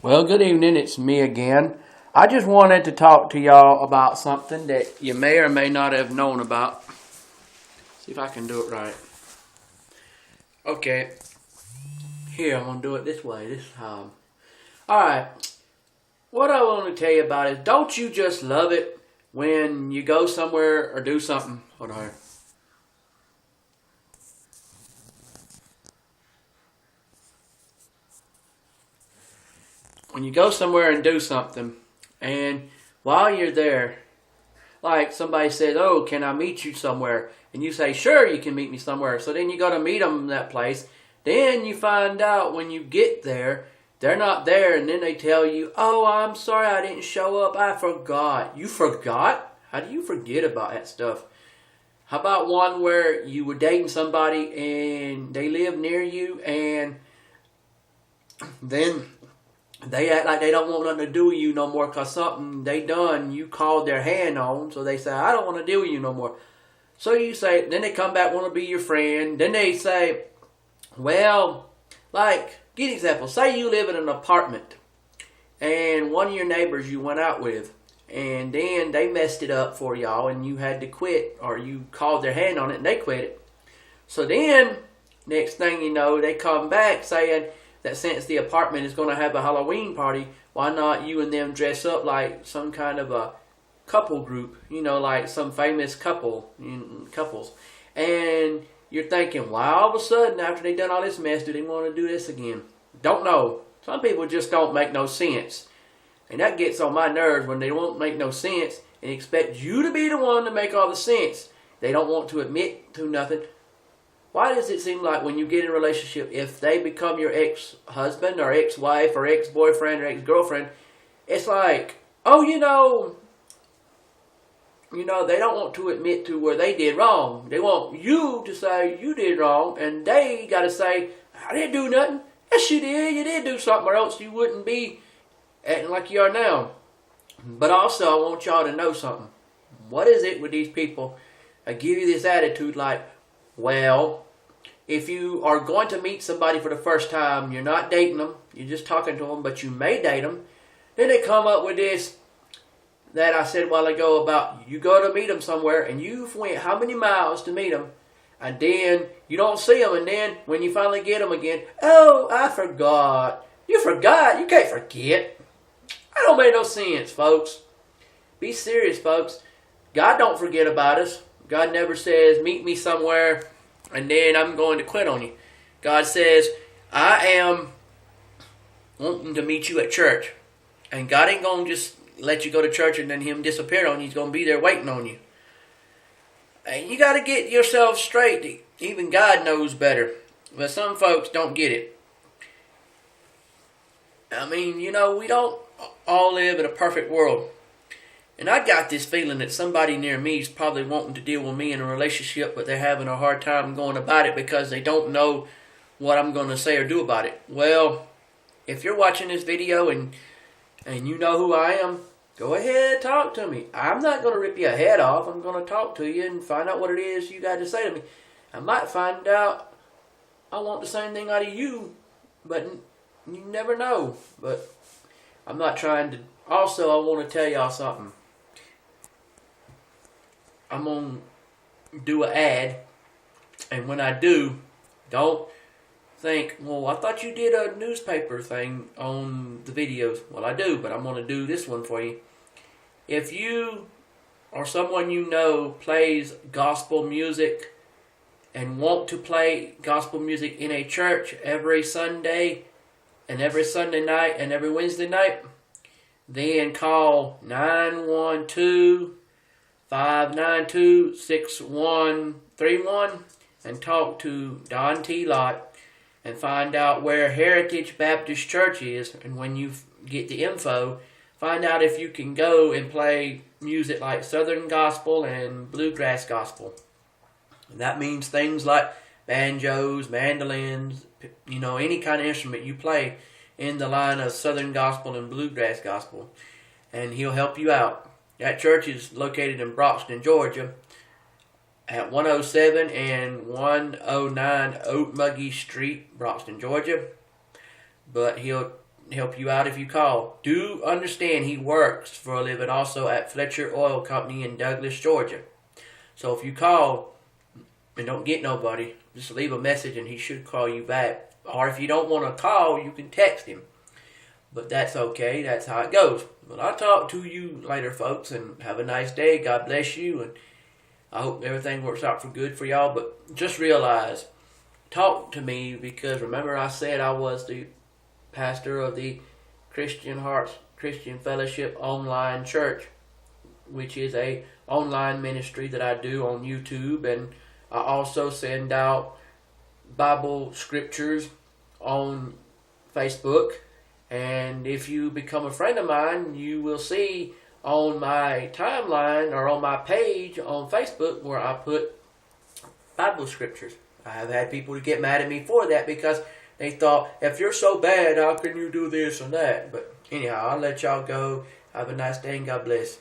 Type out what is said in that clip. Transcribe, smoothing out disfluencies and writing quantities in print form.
Well, good evening. It's me again. I just wanted to talk to y'all about something that you may or may not have known about. See if I can do it right. Okay. Here, I'm going to do it this way, this time. Alright. What I want to tell you about is, don't you just love it when you go somewhere or do something? Hold on. When you go somewhere and do something, and while you're there, like somebody says, "Oh, can I meet you somewhere?" And you say, "Sure, you can meet me somewhere." So then you go to meet them in that place. Then you find out when you get there, they're not there, and then they tell you, "Oh, I'm sorry, I didn't show up. I forgot." You forgot? How do you forget about that stuff? How about one where you were dating somebody and they live near you, and then they act like they don't want nothing to do with you no more because something they done you called their hand on. So they say, "I don't want to deal with you no more." So you say, then they come back, want to be your friend. Then they say, well, like, get an example. Say you live in an apartment and one of your neighbors you went out with, and then they messed it up for y'all and you had to quit, or you called their hand on it and they quit it. So then, next thing you know, they come back saying that since the apartment is going to have a Halloween party, why not you and them dress up like some kind of a couple group, like some famous couples. And you're thinking, why all of a sudden, after they done all this mess, do they want to do this again? Don't know. Some people just don't make no sense. And that gets on my nerves when they won't make no sense and expect you to be the one to make all the sense. They don't want to admit to nothing. Why does it seem like when you get in a relationship, if they become your ex-husband or ex-wife or ex-boyfriend or ex-girlfriend, it's like, oh, they don't want to admit to where they did wrong. They want you to say you did wrong, and they got to say, "I didn't do nothing." Yes, you did. You did do something, or else you wouldn't be acting like you are now. But also, I want y'all to know something. What is it with these people that give you this attitude like, well, if you are going to meet somebody for the first time, you're not dating them, you're just talking to them, but you may date them. Then they come up with this that I said a while ago about you go to meet them somewhere and you've went how many miles to meet them, and then you don't see them, and then when you finally get them again, "Oh, I forgot." You forgot? You can't forget. That don't make no sense, folks. Be serious, folks. God don't forget about us. God never says, "Meet me somewhere and then I'm going to quit on you." God says, "I am wanting to meet you at church." And God ain't going to just let you go to church and then Him disappear on you. He's going to be there waiting on you. And you got to get yourself straight. Even God knows better. But some folks don't get it. I mean, we don't all live in a perfect world. And I got this feeling that somebody near me is probably wanting to deal with me in a relationship, but they're having a hard time going about it because they don't know what I'm going to say or do about it. Well, if you're watching this video and you know who I am, go ahead, talk to me. I'm not going to rip your head off. I'm going to talk to you and find out what it is you got to say to me. I might find out I want the same thing out of you, but you never know. But I'm not trying to. Also, I want to tell y'all something. I'm going to do an ad, and when I do, don't think, "Well, I thought you did a newspaper thing on the videos." Well, I do, but I'm going to do this one for you. If you or someone you know plays gospel music and want to play gospel music in a church every Sunday and every Sunday night and every Wednesday night, then call 912-592-6131 and talk to Don T. Lott and find out where Heritage Baptist Church is. And when you get the info, find out if you can go and play music like Southern Gospel and Bluegrass Gospel. And that means things like banjos, mandolins, any kind of instrument you play in the line of Southern Gospel and Bluegrass Gospel. And he'll help you out. That church is located in Broxton, Georgia, at 107 and 109 Oakmuggy Street, Broxton, Georgia. But he'll help you out if you call. Do understand he works for a living also at Fletcher Oil Company in Douglas, Georgia. So if you call and don't get nobody, just leave a message and he should call you back. Or if you don't want to call, you can text him. But that's okay. That's how it goes. But I'll talk to you later, folks, and have a nice day. God bless you, and I hope everything works out for good for y'all. But just realize, talk to me, because remember I said I was the pastor of the Christian Hearts Christian Fellowship Online Church, which is a online ministry that I do on YouTube, and I also send out Bible scriptures on Facebook. And if you become a friend of mine, you will see on my timeline or on my page on Facebook where I put Bible scriptures. I have had people to get mad at me for that because they thought, if you're so bad, how can you do this and that? But anyhow, I'll let y'all go. Have a nice day and God bless.